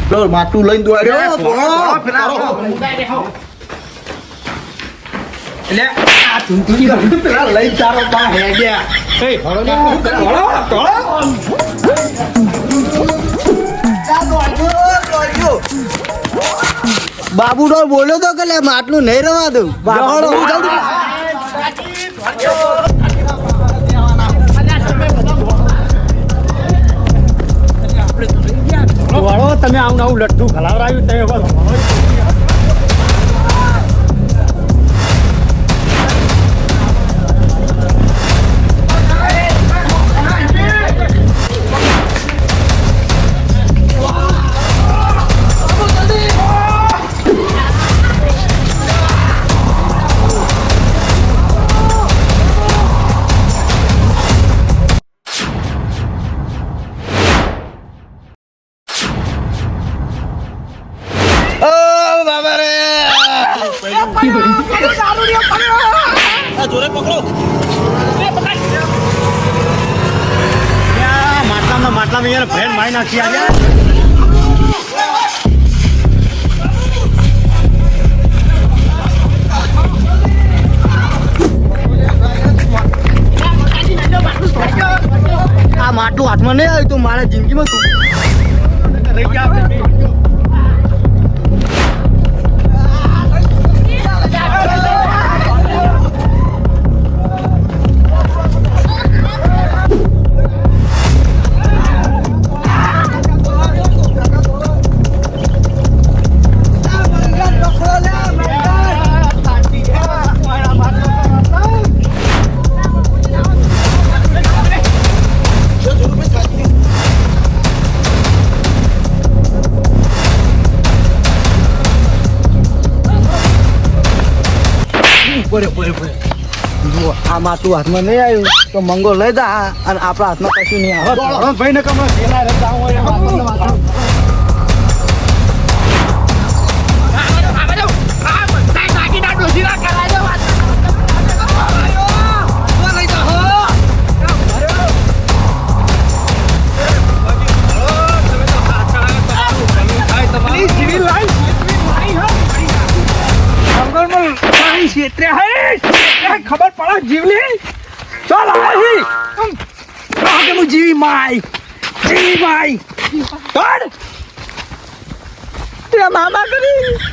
તો માટું લઈને દોડ્યો એટલે આ ચૂંટણી પેલા લઈ તારો બા હે ગયા બાબુ ડોર બોલ્યો તો કે લે માટલું નહીં રવા દઉં વળો તમે આવું આવું લડ્ડુ ખલાવરાયું તમે જોરે પકડો માટલામાં યાર ફ્રેન્ડ મારી નાખી આજે આ માટલું હાથમાં નહીં આવ્યું તું મારા જિંદગીમાં તું રહી ગયા આ માટલું હાથમાં નહીં આવ્યું તો મંગો લઈ જા અને આપણા હાથમાં કશું નહીં આવે ભાઈ ને કમરા ખેલા રહેતા ખબર પડે જીવલી ચાલ આવી હું જીવી માઈ કર તે મામા કરી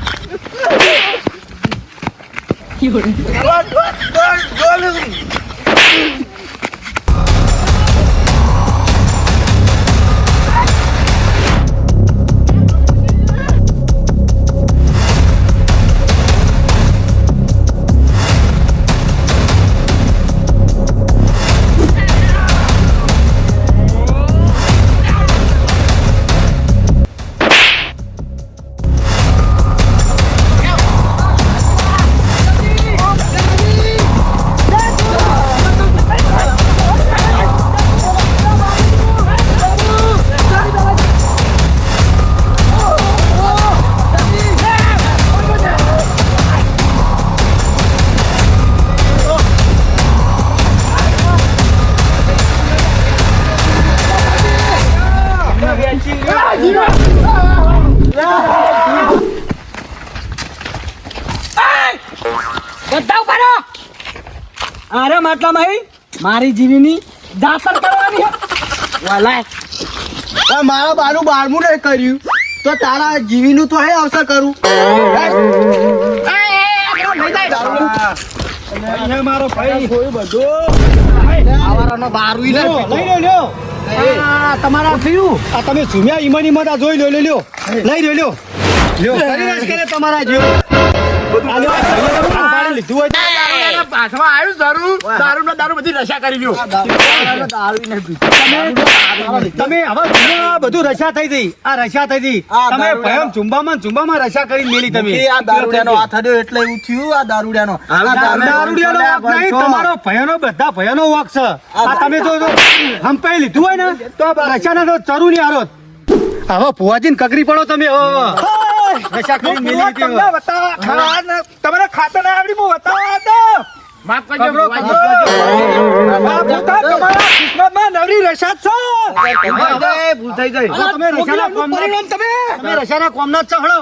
અરે માટલામાં મારી જીવીની દાતર કરવાની વાલાય મારા બાનું 12મું નહીં કર્યું તો તારા જીવીનું તો હે અવસર કરું મારો ભાઈ આવારાનો 12 લઈ લ્યો તમારા થયું આ તમે ઝુમ્યા ઈમાન ઈમાન જોઈ લો લ્યો લઈ લ્યો કરી નાખ કરે તમારા જેવો લીધું હોય પાછમાં આવ્યું દારૂ દારૂ બધી રશા કરી લ્યો તમે હવે બધું રશા થઈ ગઈ આ રશા થઈ ગઈ તમે ભયમ ઝુંબામાં રશા કરી મેલી તમે આ દારૂડિયાનો હાથ આડ્યો એટલે એવું થયું આ દારૂડિયાનો વાક નહીં તમારો ભયનો બધા ભયનો વાક છે આ તમે જો હંપાઈ લીધું હોય ને તો રશા ના તો ચરું નહીં હારો હવે ફુવાજીને કગરી પડો તમે રશા કરી મેલી તમારે ખાતા ના આવડી હું બતાવવા માફ કરજો કબરો, ભુવાજી. આ ભૂતા તમારા કિસ્મતમાં નવરી રસાદ છો ભૂલ થઈ જાય તમે રસાના કોમના પરિણામ તમે તમે રસાના કોમના જ છો હળો